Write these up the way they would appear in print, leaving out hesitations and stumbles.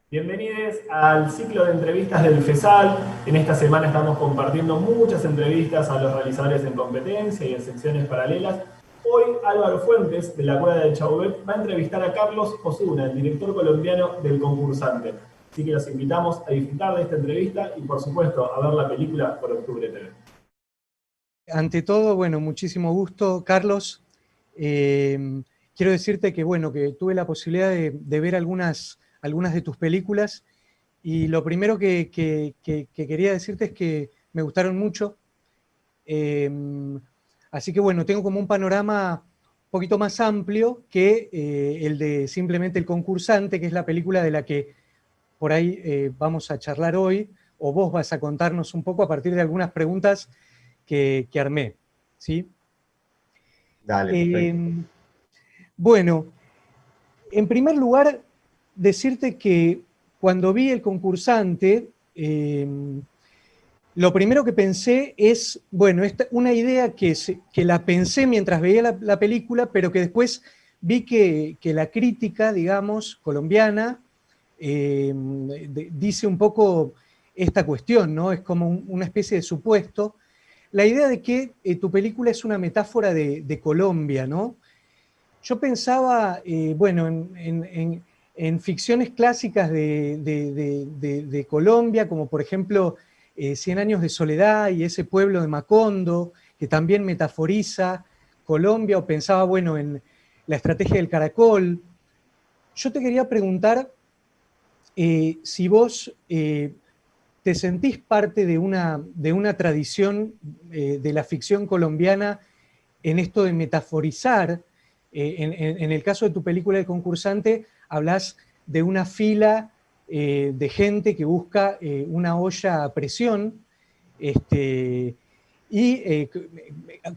Bienvenidos al ciclo de entrevistas del FESAL. En esta semana estamos compartiendo muchas entrevistas a los realizadores en competencia y en secciones paralelas. Hoy Álvaro Fuentes, de la Cueva del Chauvet, va a entrevistar a Carlos Osuna, el director colombiano del Concursante. Así que los invitamos a disfrutar de esta entrevista y, por supuesto, a ver la película por Octubre TV. Ante todo, bueno, muchísimo gusto, Carlos. Eh, Quiero decirte que, bueno, que tuve la posibilidad de ver algunas de tus películas y lo primero que quería decirte es que me gustaron mucho. Eh, Así que, bueno, tengo como un panorama un poquito más amplio que el de simplemente El Concursante, que es la película de la que por ahí vamos a charlar hoy, o vos vas a contarnos un poco a partir de algunas preguntas que armé, ¿sí? Dale, perfecto. Bueno, en primer lugar, decirte que cuando vi El Concursante, lo primero que pensé es, bueno, una idea que la pensé mientras veía la película, pero que después vi que la crítica, digamos, colombiana, dice un poco esta cuestión, ¿no? Es como una especie de supuesto. La idea de que tu película es una metáfora de Colombia, ¿no? Yo pensaba, bueno, en ficciones clásicas de Colombia, como por ejemplo Cien años de soledad y ese pueblo de Macondo, que también metaforiza Colombia, o pensaba, bueno, en la estrategia del caracol. Yo te quería preguntar si vos te sentís parte de una tradición de la ficción colombiana en esto de metaforizar. En el caso de tu película El Concursante, hablas de una fila de gente que busca una olla a presión, este, y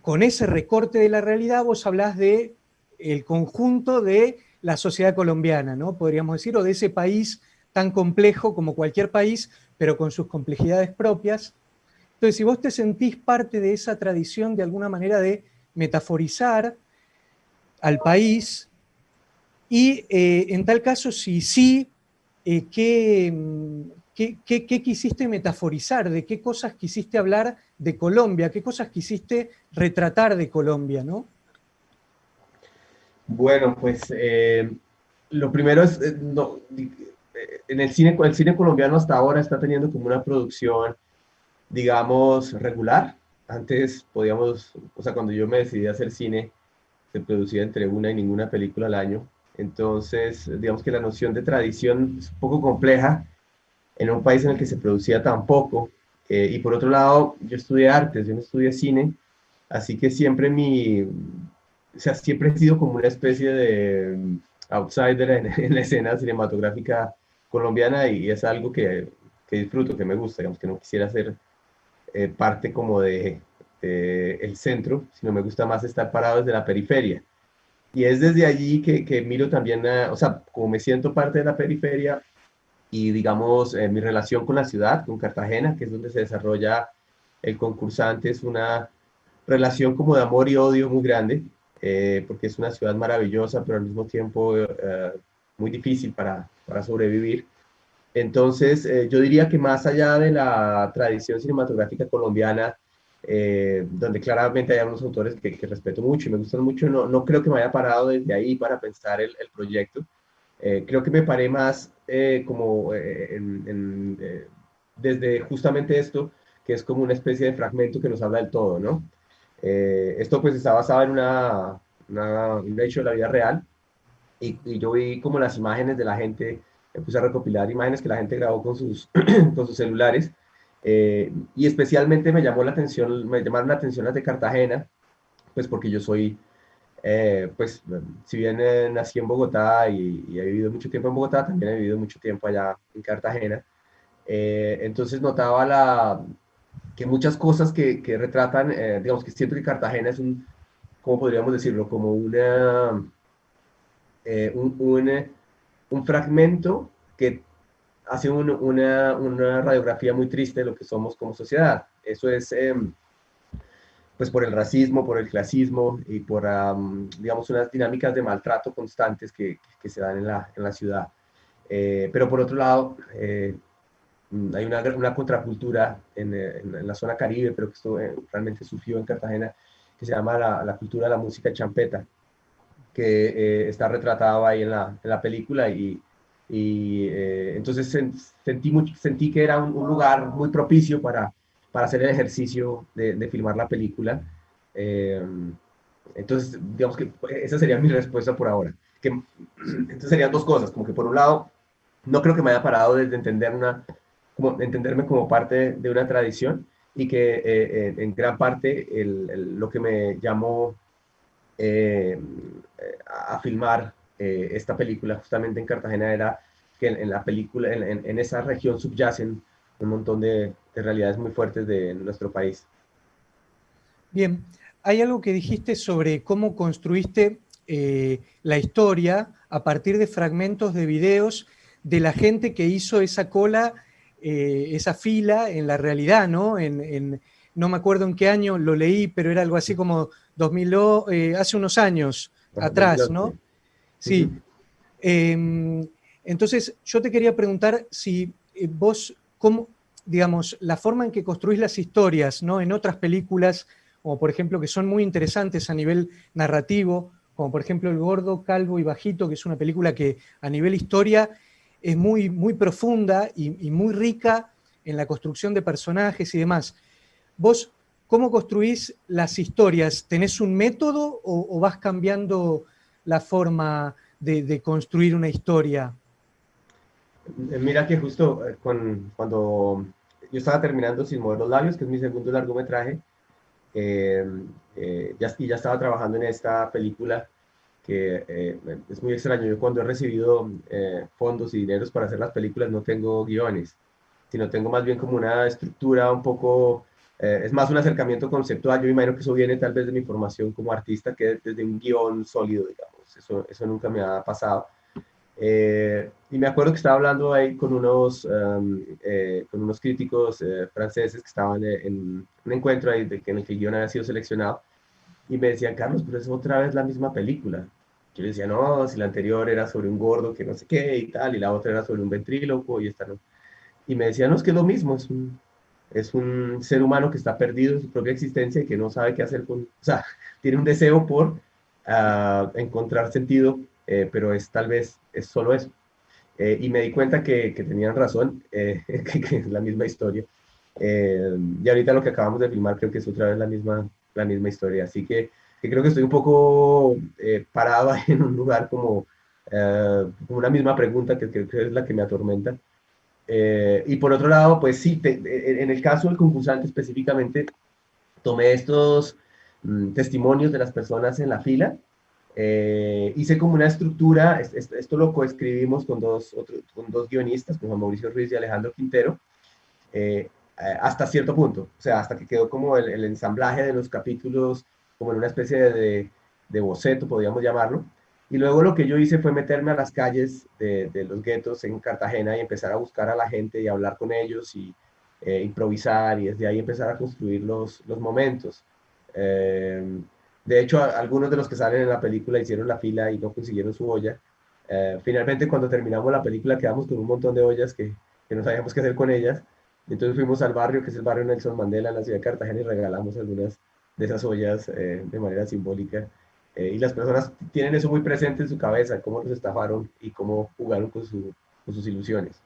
con ese recorte de la realidad vos hablás de el conjunto de la sociedad colombiana, ¿no? Podríamos decir, o de ese país tan complejo como cualquier país, pero con sus complejidades propias. Entonces, si vos te sentís parte de esa tradición de alguna manera de metaforizar al país, y en tal caso, si sí, ¿qué quisiste metaforizar? ¿De qué cosas quisiste hablar de Colombia? ¿Qué cosas quisiste retratar de Colombia, no? Bueno, pues lo primero es, en el cine colombiano hasta ahora está teniendo como una producción, digamos, regular. Antes podíamos, o sea, cuando yo me decidí a hacer cine, se producía entre una y ninguna película al año. Entonces, digamos que la noción de tradición es un poco compleja en un país en el que se producía tan poco. Y por otro lado, yo estudié artes, yo no estudié cine, así que siempre o sea, siempre he sido como una especie de outsider en la escena cinematográfica colombiana y es algo que disfruto, que me gusta, digamos que no quisiera ser parte como de el centro, sino me gusta más estar parado desde la periferia. Y es desde allí que miro también, o sea, como me siento parte de la periferia, y digamos mi relación con la ciudad, con Cartagena, que es donde se desarrolla el concursante, es una relación como de amor y odio muy grande, porque es una ciudad maravillosa, pero al mismo tiempo muy difícil para sobrevivir. Entonces, yo diría que más allá de la tradición cinematográfica colombiana, donde claramente hay unos autores que respeto mucho y me gustan mucho, no creo que me haya parado desde ahí para pensar el proyecto. Creo que me paré más como desde justamente esto, que es como una especie de fragmento que nos habla del todo, ¿no? Esto pues está basado en un hecho de la vida real y yo vi como las imágenes de la gente, me puse a recopilar imágenes que la gente grabó con con sus celulares y especialmente me llamaron la atención las de Cartagena, pues porque yo soy pues si bien nací en Bogotá y he vivido mucho tiempo en Bogotá, también he vivido mucho tiempo allá en Cartagena. Entonces notaba que muchas cosas que retratan, digamos que siento que Cartagena es ¿cómo podríamos decirlo? Como eh, un, un, eh, un fragmento que hace una radiografía muy triste de lo que somos como sociedad. Eso es pues por el racismo, por el clasismo y por, digamos, unas dinámicas de maltrato constantes que se dan en la ciudad. Pero por otro lado, hay una contracultura en la zona Caribe, pero que esto realmente surgió en Cartagena, que se llama la cultura de la música champeta, que está retratado ahí en la película entonces sentí que era un lugar muy propicio para hacer el ejercicio de filmar la película. Eh, entonces, digamos que esa sería mi respuesta por ahora. Entonces serían dos cosas, como que por un lado, no creo que me haya parado desde entenderme como parte de una tradición y que en gran parte lo que me llamó eh, a filmar esta película justamente en Cartagena era que en la película, en esa región subyacen un montón de realidades muy fuertes de nuestro país. Bien, hay algo que dijiste sobre cómo construiste la historia a partir de fragmentos de videos de la gente que hizo esa cola, esa fila en la realidad, ¿no? No me acuerdo en qué año lo leí, pero era algo así como 2000, hace unos años atrás, 2011. ¿no? Uh -huh. Sí. Entonces, yo te quería preguntar si vos, cómo, digamos, la forma en que construís las historias, ¿no? En otras películas, como por ejemplo, que son muy interesantes a nivel narrativo, como por ejemplo El Gordo, Calvo y Bajito, que es una película que a nivel historia es muy, muy profunda y muy rica en la construcción de personajes y demás. Vos, ¿cómo construís las historias? ¿Tenés un método o vas cambiando la forma de construir una historia? Mira que justo cuando yo estaba terminando Sin Mover los Labios, que es mi segundo largometraje, ya estaba trabajando en esta película que es muy extraño. Yo cuando he recibido fondos y dineros para hacer las películas no tengo guiones, sino tengo más bien como una estructura un poco, es más un acercamiento conceptual. Yo imagino que eso viene tal vez de mi formación como artista, que desde un guión sólido, digamos. Eso nunca me ha pasado. Y me acuerdo que estaba hablando ahí con unos críticos franceses que estaban en un encuentro ahí en el que el guión había sido seleccionado y me decían, Carlos, pero es otra vez la misma película. Yo le decía, no, si la anterior era sobre un gordo que no sé qué y tal, y la otra era sobre un ventríloco y esta no. Y me decían, no, es que es lo mismo, es un ser humano que está perdido en su propia existencia y que no sabe qué hacer con, o sea, tiene un deseo por encontrar sentido, pero tal vez es solo eso. Y me di cuenta que tenían razón, que es la misma historia. Y ahorita lo que acabamos de filmar creo que es otra vez la misma historia. Así que creo que estoy un poco parado ahí en un lugar como una misma pregunta que es la que me atormenta. Y por otro lado, pues sí, en el caso del concursante específicamente, tomé estos testimonios de las personas en la fila, hice como una estructura, esto lo coescribimos con dos guionistas, con Juan Mauricio Ruiz y Alejandro Quintero, hasta cierto punto, o sea, hasta que quedó como el ensamblaje de los capítulos, como en una especie de boceto, podríamos llamarlo. Y luego lo que yo hice fue meterme a las calles de los guetos en Cartagena y empezar a buscar a la gente y hablar con ellos y improvisar y desde ahí empezar a construir los momentos. Eh, de hecho, algunos de los que salen en la película hicieron la fila y no consiguieron su olla. Finalmente, cuando terminamos la película, quedamos con un montón de ollas que no sabíamos qué hacer con ellas. Entonces fuimos al barrio, que es el barrio Nelson Mandela, en la ciudad de Cartagena, y regalamos algunas de esas ollas de manera simbólica. Y las personas tienen eso muy presente en su cabeza, cómo los estafaron y cómo jugaron con sus ilusiones.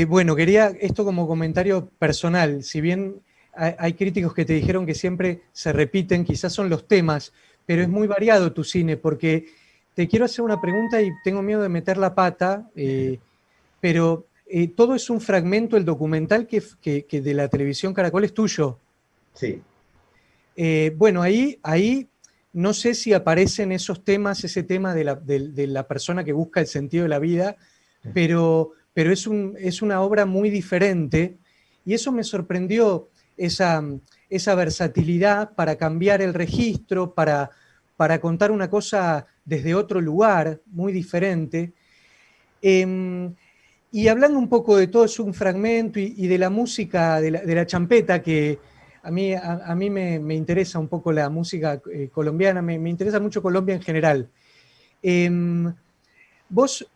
Bueno, quería esto como comentario personal. Si bien hay críticos que te dijeron que siempre se repiten, quizás son los temas, pero es muy variado tu cine, porque te quiero hacer una pregunta y tengo miedo de meter la pata, pero todo es un fragmento, el documental que de la televisión Caracol es tuyo. Sí. Bueno, ahí no sé si aparecen esos temas, ese tema de la persona que busca el sentido de la vida, pero es una obra muy diferente y eso me sorprendió, esa versatilidad para cambiar el registro, para contar una cosa desde otro lugar, muy diferente. Y hablando un poco de todo, es un fragmento y de la música, de la champeta, que a mí me interesa un poco la música colombiana, me interesa mucho Colombia en general. vos,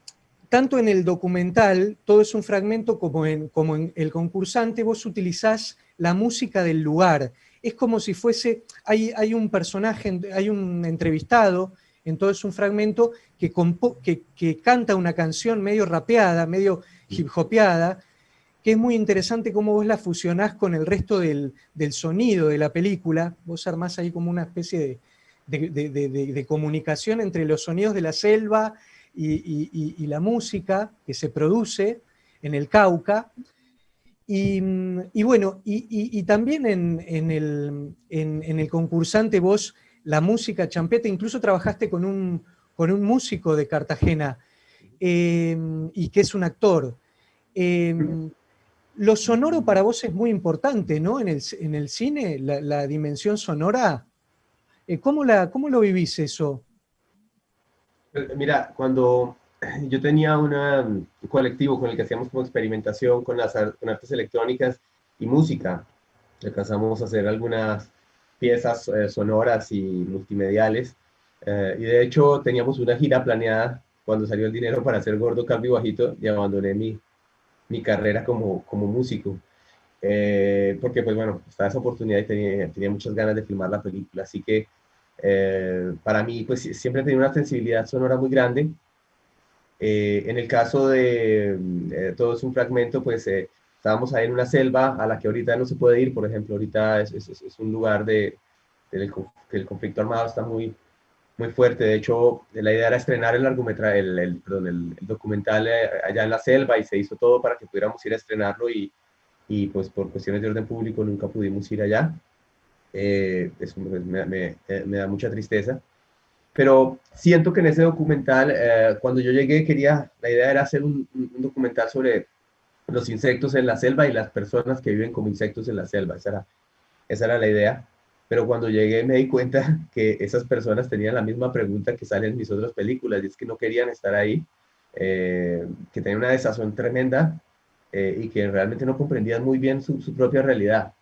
tanto en el documental, todo es un fragmento, como en El concursante, vos utilizás la música del lugar. Es como si fuese, hay un personaje, hay un entrevistado, en todo es un fragmento que canta una canción medio rapeada, medio hip hopeada, que es muy interesante cómo vos la fusionás con el resto del sonido de la película. Vos armás ahí como una especie de comunicación entre los sonidos de la selva y la música que se produce en el Cauca. Y bueno, y también en el concursante vos, la música champeta, incluso trabajaste con un músico de Cartagena, y que es un actor. Lo sonoro para vos es muy importante, ¿no? En el cine, la dimensión sonora. ¿Cómo lo vivís eso? Mira, cuando yo tenía un colectivo con el que hacíamos como experimentación con con artes electrónicas y música, alcanzamos a hacer algunas piezas sonoras y multimediales. Y de hecho teníamos una gira planeada cuando salió el dinero para hacer Gordo, Calvo y Bajito y abandoné mi carrera como músico. Porque pues bueno, estaba esa oportunidad y tenía muchas ganas de filmar la película. Así que para mí pues siempre he tenido una sensibilidad sonora muy grande. En el caso de Todo es un fragmento, pues estábamos ahí en una selva a la que ahorita no se puede ir. Por ejemplo, ahorita es un lugar que el conflicto armado está muy fuerte. De hecho, la idea era estrenar el largometraje, perdón, el documental allá en la selva, y se hizo todo para que pudiéramos ir a estrenarlo, y pues por cuestiones de orden público nunca pudimos ir allá. Eso me da mucha tristeza. Pero siento que en ese documental, cuando yo llegué, la idea era hacer un documental sobre los insectos en la selva y las personas que viven como insectos en la selva. Esa era la idea. Pero cuando llegué me di cuenta que esas personas tenían la misma pregunta que sale en mis otras películas, y es que no querían estar ahí, que tenían una desazón tremenda, y que realmente no comprendían muy bien su propia realidad.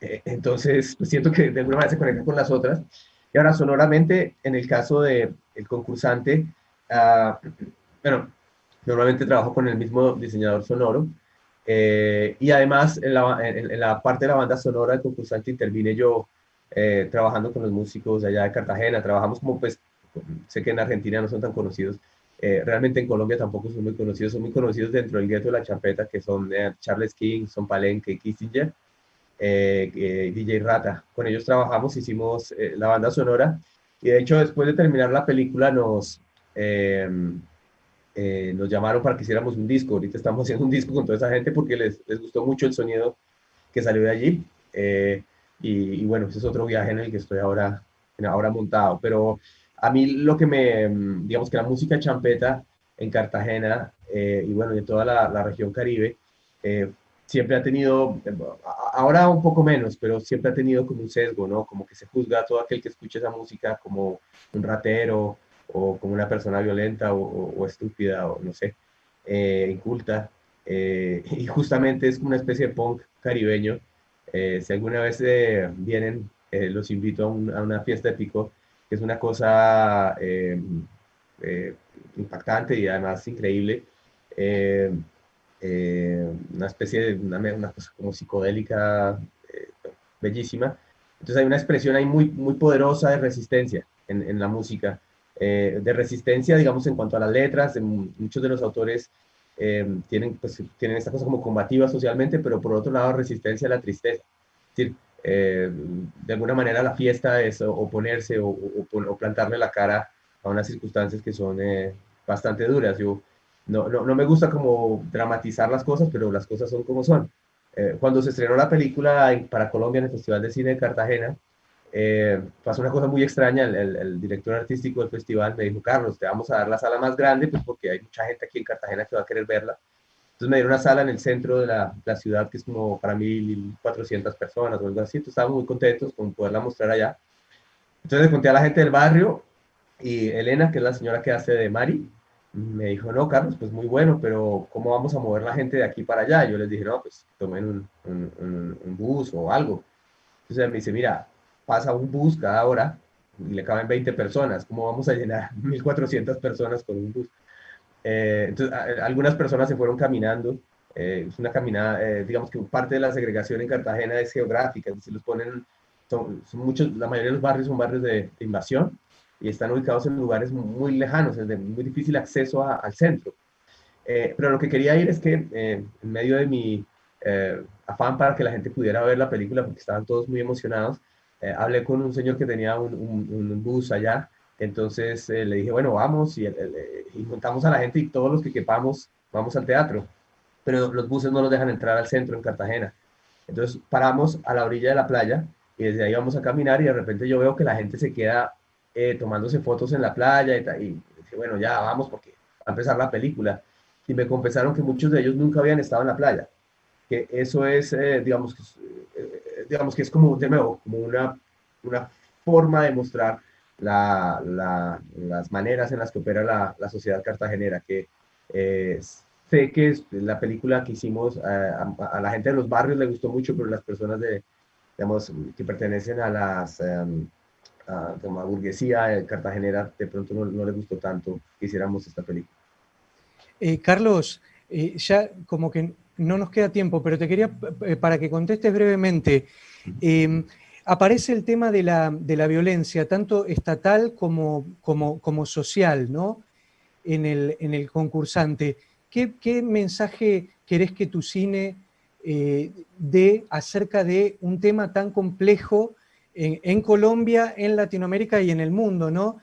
Entonces, pues siento que de alguna manera se conecta con las otras. Y ahora, sonoramente, en el caso de El concursante, bueno, normalmente trabajo con el mismo diseñador sonoro, y además en la parte de la banda sonora del concursante intervine yo, trabajando con los músicos de allá de Cartagena. Trabajamos como, pues, sé que en Argentina no son tan conocidos, realmente en Colombia tampoco son muy conocidos dentro del gueto de la champeta, que son Charles King, Son Palenque, Kissinger, DJ Rata. Con ellos trabajamos, hicimos la banda sonora, y de hecho después de terminar la película nos llamaron para que hiciéramos un disco. Ahorita estamos haciendo un disco con toda esa gente porque les gustó mucho el sonido que salió de allí. Y bueno, ese es otro viaje en el que estoy ahora montado. Pero a mí digamos que la música champeta en Cartagena, y bueno, y en toda la región Caribe, eh, siempre ha tenido, ahora un poco menos, pero siempre ha tenido como un sesgo, ¿no? Como que se juzga a todo aquel que escucha esa música como un ratero, o como una persona violenta, o estúpida, o no sé, inculta. Y justamente es como una especie de punk caribeño. Si alguna vez vienen, los invito a una fiesta de pico, que es una cosa eh, impactante y además increíble. Eh, una especie de una cosa como psicodélica, bellísima. Entonces hay una expresión ahí muy poderosa de resistencia en la música, de resistencia, digamos, en cuanto a las letras. Muchos de los autores tienen esta cosa como combativa socialmente, pero por otro lado resistencia a la tristeza. Es decir, de alguna manera la fiesta es oponerse, o plantarle la cara a unas circunstancias que son bastante duras. Yo no me gusta como dramatizar las cosas, pero las cosas son como son. Cuando se estrenó la película para Colombia en el Festival de Cine de Cartagena, pasó una cosa muy extraña. El director artístico del festival me dijo: Carlos, te vamos a dar la sala más grande, pues porque hay mucha gente aquí en Cartagena que va a querer verla. Entonces me dieron una sala en el centro de la ciudad, que es como para 1.400 personas o algo así. Entonces estábamos muy contentos con poderla mostrar allá. Entonces le conté a la gente del barrio, y Elena, que es la señora que hace de Mari, me dijo: no, Carlos, pues muy bueno, pero ¿cómo vamos a mover la gente de aquí para allá? Yo les dije: no, pues tomen un bus o algo. Entonces me dice: mira, pasa un bus cada hora, y le caben 20 personas, ¿cómo vamos a llenar 1.400 personas con un bus? Entonces, algunas personas se fueron caminando, es una caminada, digamos que parte de la segregación en Cartagena es geográfica, es decir, los ponen, son muchos, la mayoría de los barrios son barrios de invasión y están ubicados en lugares muy lejanos, es de muy difícil acceso al centro. Pero lo que quería ir es que en medio de mi afán para que la gente pudiera ver la película, porque estaban todos muy emocionados, hablé con un señor que tenía un bus allá, entonces le dije, bueno, vamos, y juntamos a la gente y todos los que quepamos vamos al teatro, pero los buses no los dejan entrar al centro en Cartagena. Entonces paramos a la orilla de la playa y desde ahí vamos a caminar y de repente yo veo que la gente se queda tomándose fotos en la playa y dije, bueno, ya vamos porque va a empezar la película. Y me confesaron que muchos de ellos nunca habían estado en la playa, que eso es, digamos que es como, de nuevo, como una forma de mostrar las maneras en las que opera la sociedad cartagenera, que sé que la película que hicimos a la gente de los barrios le gustó mucho, pero las personas digamos, que pertenecen a la burguesía cartagenera de pronto no les gustó tanto que hiciéramos esta película. Carlos, ya como que no nos queda tiempo, pero te quería, para que contestes brevemente, aparece el tema de la violencia, tanto estatal como social, ¿no? En el concursante. ¿Qué mensaje querés que tu cine dé acerca de un tema tan complejo en Colombia, en Latinoamérica y en el mundo, ¿no?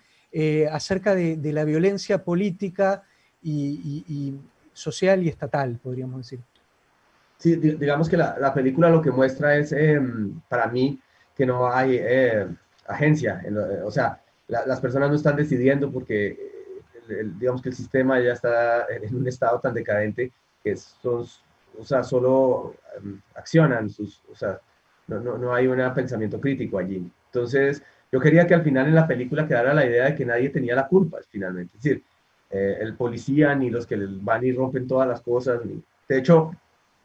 Acerca de la violencia política y social y estatal, podríamos decir. Sí, digamos que la película lo que muestra es, para mí, que no hay agencia. O sea, las personas no están decidiendo porque, digamos que el sistema ya está en un estado tan decadente que son, o sea, solo accionan o sea, no hay un pensamiento crítico allí. Entonces, yo quería que al final en la película quedara la idea de que nadie tenía la culpa, finalmente. Es decir, el policía, ni los que van y rompen todas las cosas. De hecho,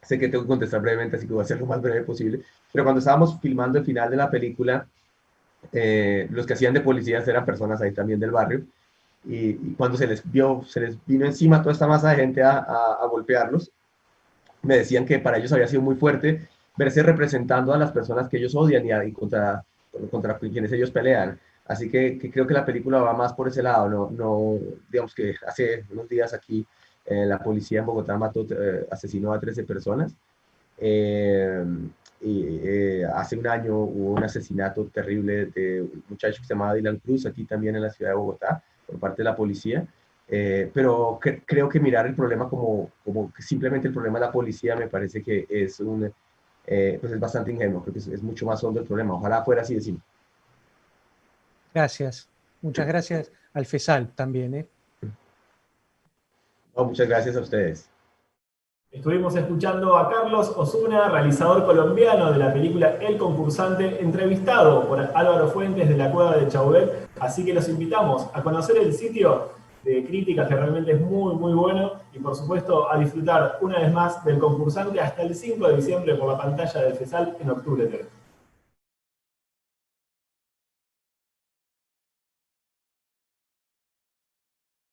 sé que tengo que contestar brevemente, así que voy a ser lo más breve posible. Pero cuando estábamos filmando el final de la película, los que hacían de policías eran personas ahí también del barrio. Y cuando se les vino encima toda esta masa de gente a golpearlos, me decían que para ellos había sido muy fuerte verse representando a las personas que ellos odian y contra quienes ellos pelean. Así que creo que la película va más por ese lado. No digamos que hace unos días aquí la policía en Bogotá asesinó a 13 personas. Hace un año hubo un asesinato terrible de un muchacho que se llamaba Dylan Cruz, aquí también en la ciudad de Bogotá, por parte de la policía. Pero creo que mirar el problema como que simplemente el problema de la policía me parece que es pues es bastante ingenuo, creo que es mucho más hondo el problema. Ojalá fuera así de simple. Gracias. Muchas gracias al FESAL también, ¿eh? No, muchas gracias a ustedes. Estuvimos escuchando a Carlos Osuna, realizador colombiano de la película El Concursante, entrevistado por Álvaro Fuentes de la Cueva de Chauvet. Así que los invitamos a conocer el sitio de críticas, que realmente es muy, muy bueno. Y por supuesto, a disfrutar una vez más del Concursante hasta el 5 de diciembre por la pantalla del FESAL en Octubre TV.